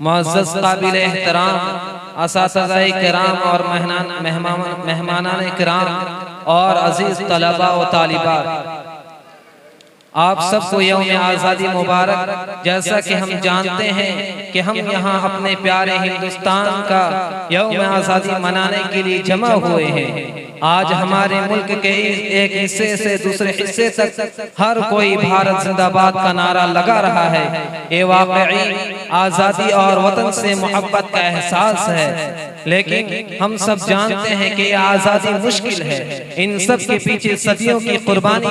मुअज़्ज़ज़ काबिल एहतराम असातिज़ाए किराम और मेहमानान किराम और अजीज़ तलबा व तालिबात, आप सबको यौम आज़ादी मुबारक। जैसा कि हम जानते हैं कि हम यहाँ अपने प्यारे हिंदुस्तान का यौम आज़ादी मनाने के लिए जमा हुए हैं। आज हमारे मुल्क के एक हिस्से से दूसरे हिस्से तक हर कोई भारत जिंदाबाद का नारा लगा रहा है। ये वाकई आज़ादी और वतन से मोहब्बत का एहसास है, लेकिन हम सब जानते हैं कि यह आज़ादी मुश्किल है। इन सब के पीछे सदियों की कुर्बानी,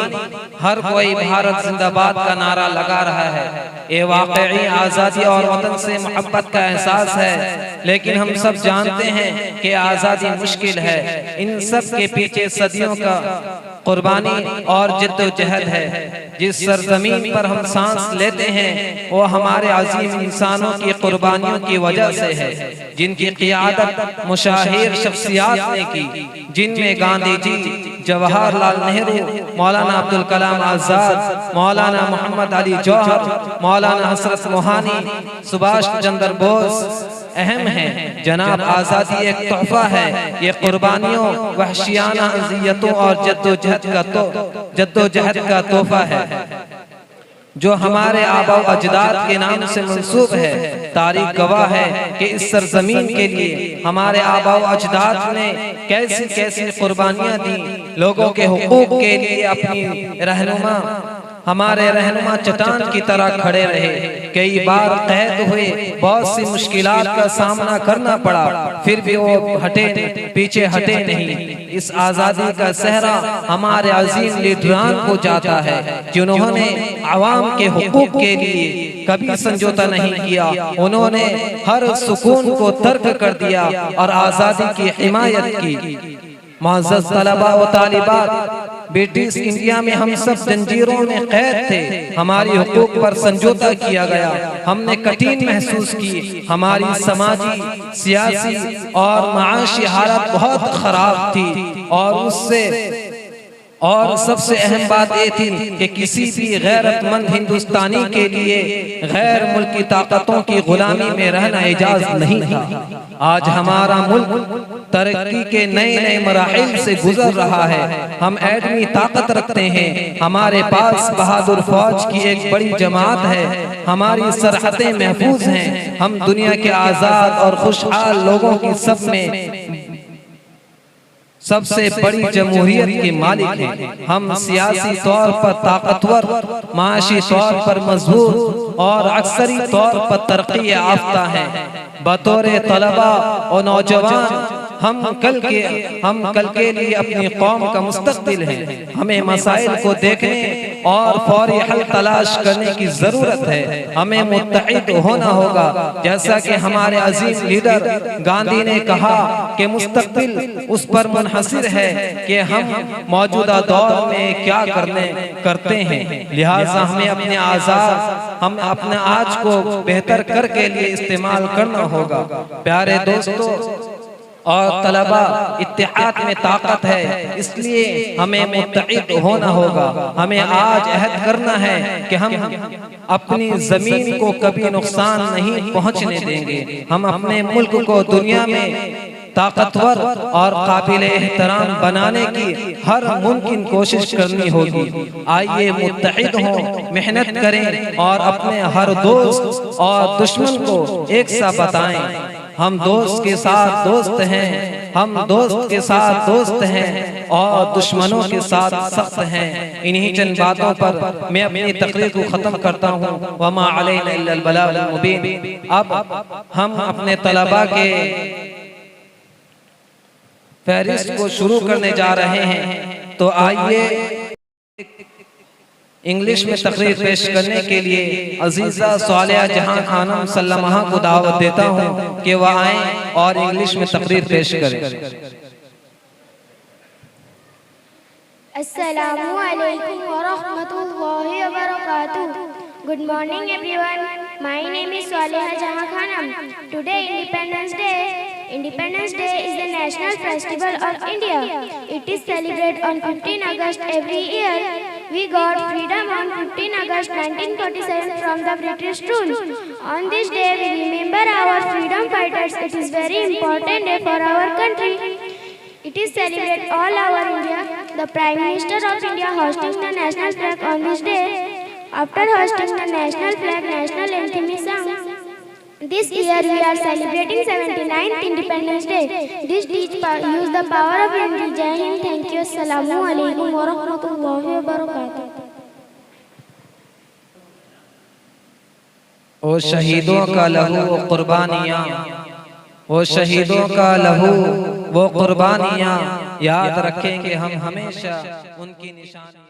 हर कोई भारत जिंदाबाद का नारा लगा रहा है। ये वाकई आज़ादी और वतन से मोहब्बत का एहसास है, लेकिन हम सब जानते हैं कि आज़ादी मुश्किल है। इन सब के पीछे सदियों का कुर्बानी और जिद्दोजहद है। जिस सरजमीन पर हम सांस लेते हैं वो हमारे अजीम इंसानों की कुर्बानियों की वजह से है, जिनकी क़ियादत मुशाहिर शख्सियात ने की, जिनमें गांधी जी, जवाहरलाल नेहरू, मौलाना अब्दुल कलाम आज़ाद, मौलाना मोहम्मद अली जौहर, मौलाना हसरत मोहानी, सुभाष चंद्र बोस अहम है। जनाब, आज़ादी एक तोहफा है। ये कुर्बानियों, वहशियाना अज़ियतों और जद्दोजहद का तोहफा है जो हमारे आबा अजदाद के नाम से मंसूब है। तारीख गवाह है कि इस सरजमीन के लिए हमारे आबा अजदाद ने कैसी कैसी कुर्बानियां दी। लोगों के हुकूक के लिए अपनी रहनुमा, हमारे रहनुमा चट्टान की तरह खड़े रहे। कई बार कैद हुए, बहुत सी मुश्किलात का सामना करना पड़ा, फिर भी वो पीछे हटे नहीं। इस आज़ादी का सहरा हमारे अजीम लीडरान को जाता है, जिन्होंने आवाम के हुकूक के लिए कभी समझौता नहीं किया। उन्होंने हर सुकून को तर्क कर दिया और आज़ादी की हिमायत की। मुअज़्ज़ज़ तलबा व तालिबात, ब्रिटिश इंडिया में हम सब जंजीरों में कैद थे। हमारी हुकूक पर समझौता किया गया। हमने कठिन महसूस की। हमारी समाजी, सियासी और माशी हालत बहुत खराब थी और सबसे अहम बात ये थी कि किसी भी गैरतमंद हिंदुस्तानी के लिए गैर मुल्की ताकतों की गुलामी में रहना इजाज नहीं था। आज हमारा मुल्क तरक्की के नए नए मराहिल से गुजर रहा है। हम एटमी ताकत रखते हैं। हमारे पास बहादुर फौज की एक बड़ी जमात है। हमारी सरहदें महफूज हैं। हम दुनिया के आज़ाद और खुशहाल लोगों की सबसे बड़ी जमहूरियत के मालिक हैं। हम सियासी तौर पर ताकतवर, माशी तौर पर मजबूत और अक्सरी तौर पर तरक्की याफ्ता हैं। बतौर तलबा और नौजवान हम कल के लिए अपनी कौम का मुस्तकबिल हैं। हमें मसाइल को देखने और फौरी हल तलाश करने की जरूरत है। हमें मुत्तहिद होना होगा। जैसा कि हमारे अजीम लीडर गांधी ने कहा कि मुस्तकबिल उस पर मुनहसिर है कि हम मौजूदा दौर में क्या करते हैं। लिहाजा हमें हम अपने आज को बेहतर करके लिए इस्तेमाल करना होगा। प्यारे दोस्तों और तलबा, इत्तेहाद में ताकत है, इसलिए हमें मुत्तहिद होना होगा। हमें आज अहद करना है कि हम अपनी जमीन को कभी नुकसान नहीं पहुंचने देंगे। हम अपने मुल्क को दुनिया में ताकतवर और काबिल एहतराम बनाने की हर मुमकिन कोशिश करनी होगी। आइए मुत्तहिद हों, मेहनत करें और अपने हर दोस्त और दुश्मन को एक सा बताएं, हम दोस्त के साथ दोस्त हैं, हम दोस्त के साथ दोस्त हैं और दुश्मनों के साथ सख्त हैं। इन्हीं चंद बातों पर मैं अपनी तकरीर को खत्म करता हूँ। वमा अलैना इल्लल बलागुल मुबीन। अब हम अपने तलबा के फहरिस्त को शुरू करने जा रहे हैं, तो आइए इंग्लिश में तकरीर पेश करने के लिए अजीजा सालिया जहां खानम सल्लमहा को दावत देता हूं कि वह आए और इंग्लिश में तकरीर पेश करें। अस्सलामु अलैकुम व रहमतुल्लाहि व बरकातुहू। Good morning everyone. My name is Saliha Jahan Khanam. Today Independence Day is the national festival of India. It is celebrated on 15 August every year. We got freedom on 15 August 1947 from the British rule. On this day we remember our Friends, it is very important day for our country. It is celebrate all over India. The Prime Minister of India hosting the national flag on this day. After hosting the national flag, national anthem is sung. This year we are celebrating 79th Independence Day. This use the power of unity. Jai Hind. Thank you. Assalamu alaikum wa rahmatullahi wa barakatuh. वो शहीदों का लहू वो कुर्बानियाँ, वो शहीदों का लहू वो कुर्बानियाँ याद रखेंगे हम हमेशा उनकी निशानी।